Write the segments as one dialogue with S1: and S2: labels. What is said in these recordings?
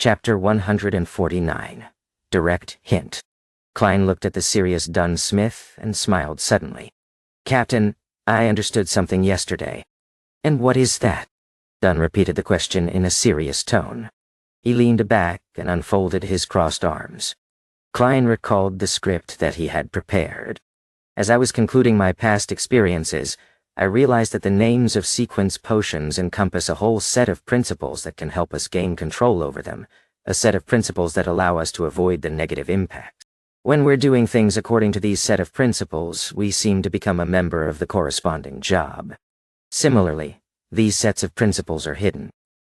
S1: Chapter 149. Direct Hint. Klein looked at the serious Dunn Smith and smiled suddenly. "Captain, I understood something yesterday." "And what is that?" Dunn repeated the question in a serious tone. He leaned back and unfolded his crossed arms. Klein recalled the script that he had prepared. "As I was concluding my past experiences, I realized that the names of sequence potions encompass a whole set of principles that can help us gain control over them, a set of principles that allow us to avoid the negative impact. When we're doing things according to these set of principles, we seem to become a member of the corresponding job. Similarly, these sets of principles are hidden.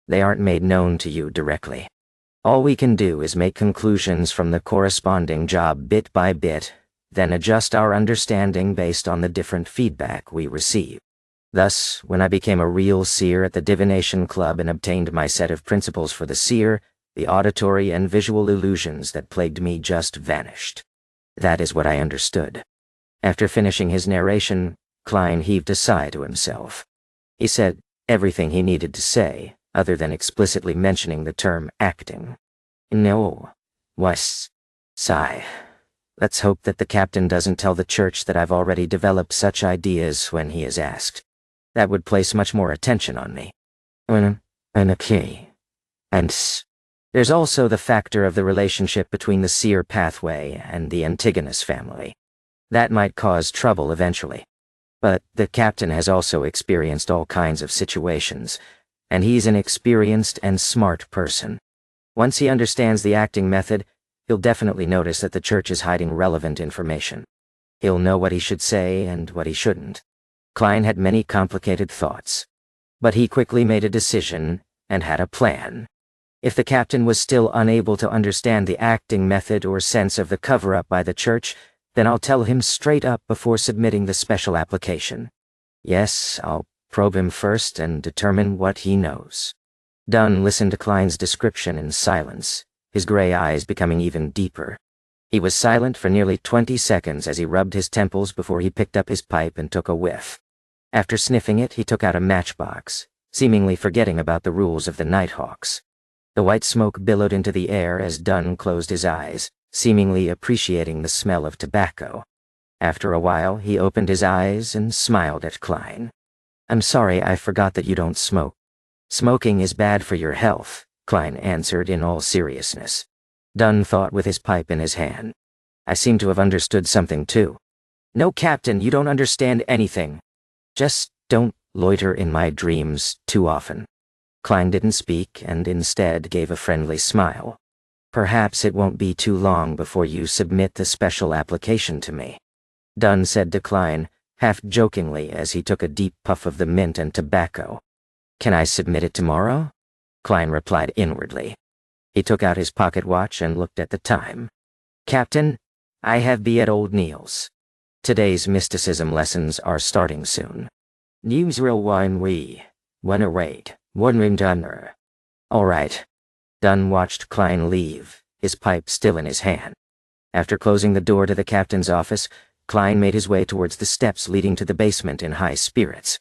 S1: They aren't made known to you directly. All we can do is make conclusions from the corresponding job bit by bit, then adjust our understanding based on the different feedback we receive. Thus, when I became a real seer at the Divination Club and obtained my set of principles for the seer, the auditory and visual illusions that plagued me just vanished. That is what I understood." After finishing his narration, Klein heaved a sigh to himself. He said everything he needed to say, other than explicitly mentioning the term acting. "No. Was. Sigh. Let's hope that the captain doesn't tell the church that I've already developed such ideas when he is asked. That would place much more attention on me. Okay. And there's also the factor of the relationship between the seer pathway and the Antigonus family. That might cause trouble eventually. But the captain has also experienced all kinds of situations, and he's an experienced and smart person. Once he understands the acting method, he'll definitely notice that the church is hiding relevant information. He'll know what he should say and what he shouldn't." Klein had many complicated thoughts, but he quickly made a decision and had a plan. If the captain was still unable to understand the acting method or sense of the cover-up by the church, then I'll tell him straight up before submitting the special application. Yes, I'll probe him first and determine what he knows. Dunn listened to Klein's description in silence, his gray eyes becoming even deeper. He was silent for nearly 20 seconds as he rubbed his temples before he picked up his pipe and took a whiff. After sniffing it, he took out a matchbox, seemingly forgetting about the rules of the Nighthawks. The white smoke billowed into the air as Dunn closed his eyes, seemingly appreciating the smell of tobacco. After a while, he opened his eyes and smiled at Klein. "I'm sorry, I forgot that you don't smoke." "Smoking is bad for your health," Klein answered in all seriousness. Dunn thought with his pipe in his hand. "I seem to have understood something too." "No, Captain, you don't understand anything. Just don't loiter in my dreams too often." Klein didn't speak and instead gave a friendly smile. "Perhaps it won't be too long before you submit the special application to me," Dunn said to Klein, half jokingly as he took a deep puff of the mint and tobacco. "Can I submit it tomorrow?" Klein replied inwardly. He took out his pocket watch and looked at the time. "Captain, I have be at Old Neil's. Today's mysticism lessons are starting soon. News real wine we. Wanna wait. One Dunner." "All right." Dunn watched Klein leave, his pipe still in his hand. After closing the door to the captain's office, Klein made his way towards the steps leading to the basement in high spirits.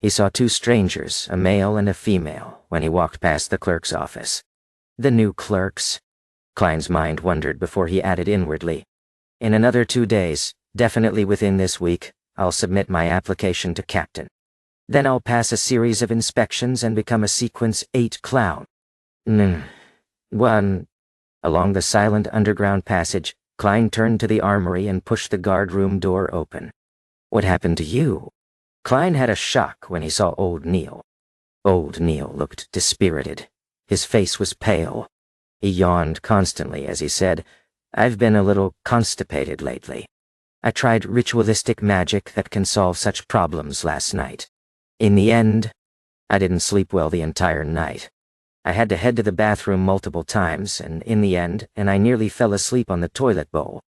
S1: He saw two strangers, a male and a female, when he walked past the clerk's office. The new clerks? Klein's mind wondered before he added inwardly. "In another 2 days, definitely within this week, I'll submit my application to Captain. Then I'll pass a series of inspections and become a Sequence 8 clown." One. Along the silent underground passage, Klein turned to the armory and pushed the guardroom door open. "What happened to you?" Klein had a shock when he saw Old Neil. Old Neil looked dispirited. His face was pale. He yawned constantly as he said, "I've been a little constipated lately. I tried ritualistic magic that can solve such problems last night. In the end, I didn't sleep well the entire night. I had to head to the bathroom multiple times, and in the end, I nearly fell asleep on the toilet bowl.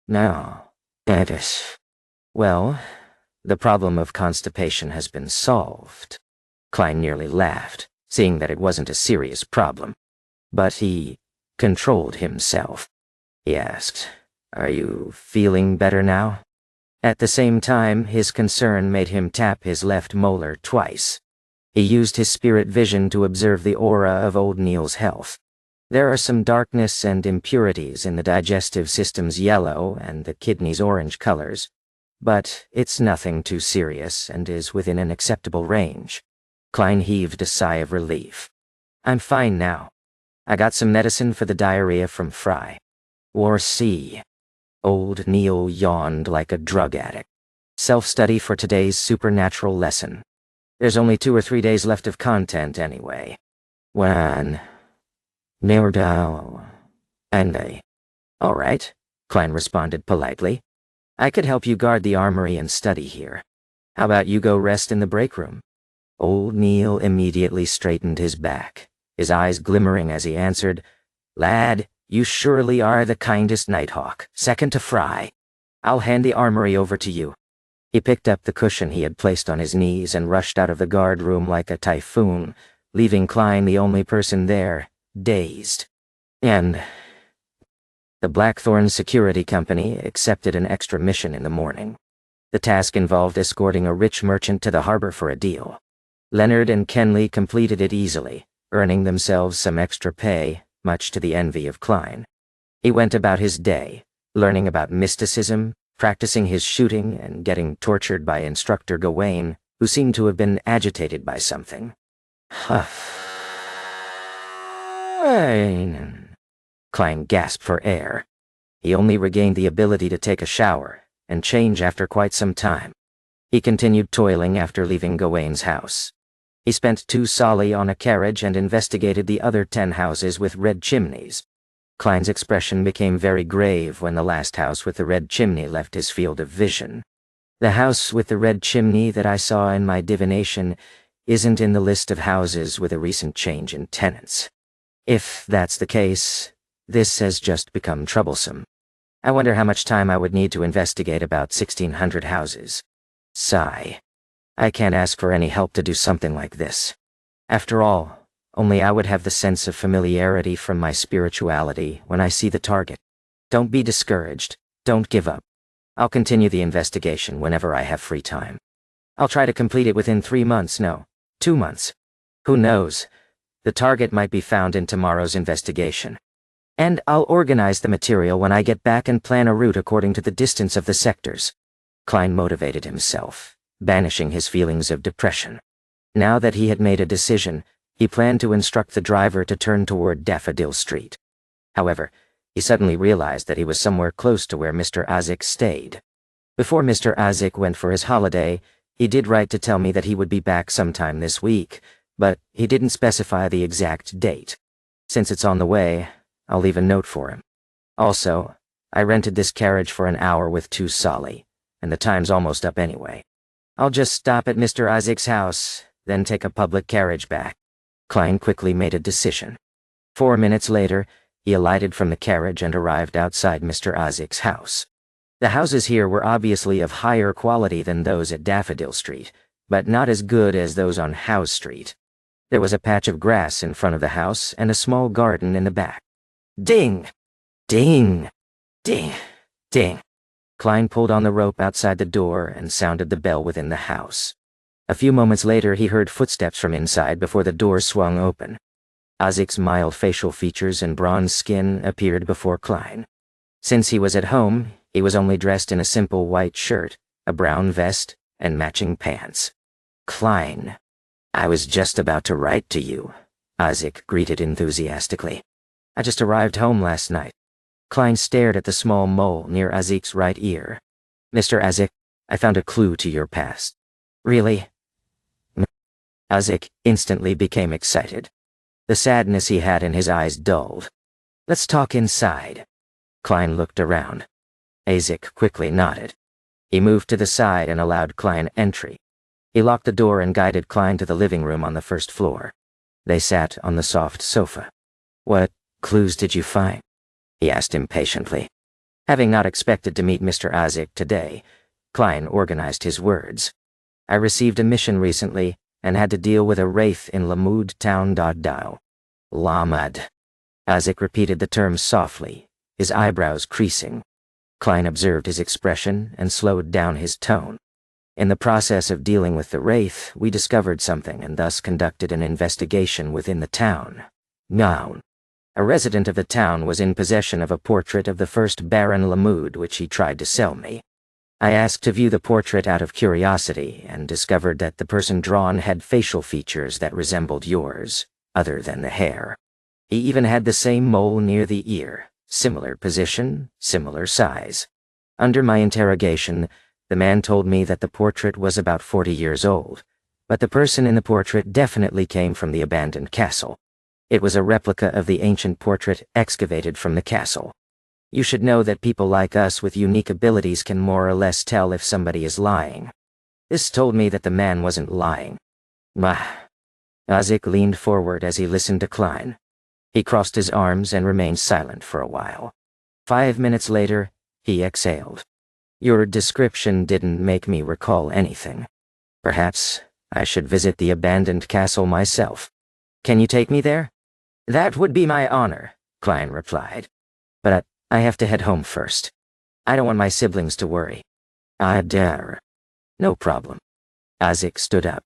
S1: Now, that is... Well, the problem of constipation has been solved." Klein nearly laughed, seeing that it wasn't a serious problem. But he controlled himself. He asked, "Are you feeling better now?" At the same time, his concern made him tap his left molar twice. He used his spirit vision to observe the aura of Old Neil's health. There are some darkness and impurities in the digestive system's yellow and the kidney's orange colors, but it's nothing too serious and is within an acceptable range. Klein heaved a sigh of relief. I'm fine now. I got some medicine for the diarrhea from Fry. War C. Old Neil yawned like a drug addict. Self-study for today's supernatural lesson. There's only 2 or 3 days left of content anyway. When? Neardow. And all right, Klein responded politely. I could help you guard the armory and study here. How about you go rest in the break room? Old Neil immediately straightened his back, his eyes glimmering as he answered, Lad, you surely are the kindest Nighthawk, second to Fry. I'll hand the armory over to you. He picked up the cushion he had placed on his knees and rushed out of the guard room like a typhoon, leaving Klein the only person there, dazed. And the Blackthorn Security Company accepted an extra mission in the morning. The task involved escorting a rich merchant to the harbor for a deal. Leonard and Kenley completed it easily, earning themselves some extra pay, much to the envy of Klein. He went about his day, learning about mysticism, practicing his shooting, and getting tortured by Instructor Gawain, who seemed to have been agitated by something. Huff. Klein gasped for air. He only regained the ability to take a shower and change after quite some time. He continued toiling after leaving Gawain's house. He spent 2 solly on a carriage and investigated the other 10 houses with red chimneys. Klein's expression became very grave when the last house with the red chimney left his field of vision. The house with the red chimney that I saw in my divination isn't in the list of houses with a recent change in tenants. If that's the case, this has just become troublesome. I wonder how much time I would need to investigate about 1,600 houses. Sigh. I can't ask for any help to do something like this. After all, only I would have the sense of familiarity from my spirituality when I see the target. Don't be discouraged. Don't give up. I'll continue the investigation whenever I have free time. I'll try to complete it within 3 months, no, 2 months. Who knows? The target might be found in tomorrow's investigation. And I'll organize the material when I get back and plan a route according to the distance of the sectors. Klein motivated himself, banishing his feelings of depression. Now that he had made a decision, he planned to instruct the driver to turn toward Daffodil Street. However, he suddenly realized that he was somewhere close to where Mr. Azik stayed. Before Mr. Azik went for his holiday, he did write to tell me that he would be back sometime this week, but he didn't specify the exact date. Since it's on the way, I'll leave a note for him. Also, I rented this carriage for an hour with 2 solly, and the time's almost up anyway. I'll just stop at Mr. Azik's house, then take a public carriage back. Klein quickly made a decision. 4 minutes later, he alighted from the carriage and arrived outside Mr. Azik's house. The houses here were obviously of higher quality than those at Daffodil Street, but not as good as those on House Street. There was a patch of grass in front of the house and a small garden in the back. Ding! Ding! Ding! Ding! Klein pulled on the rope outside the door and sounded the bell within the house. A few moments later, he heard footsteps from inside before the door swung open. Azik's mild facial features and bronze skin appeared before Klein. Since he was at home, he was only dressed in a simple white shirt, a brown vest, and matching pants. Klein. I was just about to write to you, Azik greeted enthusiastically. I just arrived home last night. Klein stared at the small mole near Azik's right ear. Mr. Azik, I found a clue to your past. Really? Azik instantly became excited. The sadness he had in his eyes dulled. Let's talk inside. Klein looked around. Azik quickly nodded. He moved to the side and allowed Klein entry. He locked the door and guided Klein to the living room on the first floor. They sat on the soft sofa. What clues did you find? He asked impatiently. Having not expected to meet Mr. Azik today, Klein organized his words. I received a mission recently and had to deal with a wraith in Lamud town. Lamad. Azik repeated the term softly, his eyebrows creasing. Klein observed his expression and slowed down his tone. In the process of dealing with the wraith, we discovered something and thus conducted an investigation within the town. Noun. A resident of the town was in possession of a portrait of the first Baron Lamud which he tried to sell me. I asked to view the portrait out of curiosity and discovered that the person drawn had facial features that resembled yours, other than the hair. He even had the same mole near the ear, similar position, similar size. Under my interrogation, the man told me that the portrait was about 40 years old, but the person in the portrait definitely came from the abandoned castle. It was a replica of the ancient portrait excavated from the castle. You should know that people like us with unique abilities can more or less tell if somebody is lying. This told me that the man wasn't lying. Isaac leaned forward as he listened to Klein. He crossed his arms and remained silent for a while. 5 minutes later, he exhaled. Your description didn't make me recall anything. Perhaps I should visit the abandoned castle myself. Can you take me there? That would be my honor, Klein replied. But I have to head home first. I don't want my siblings to worry. I dare. No problem. Isaac stood up.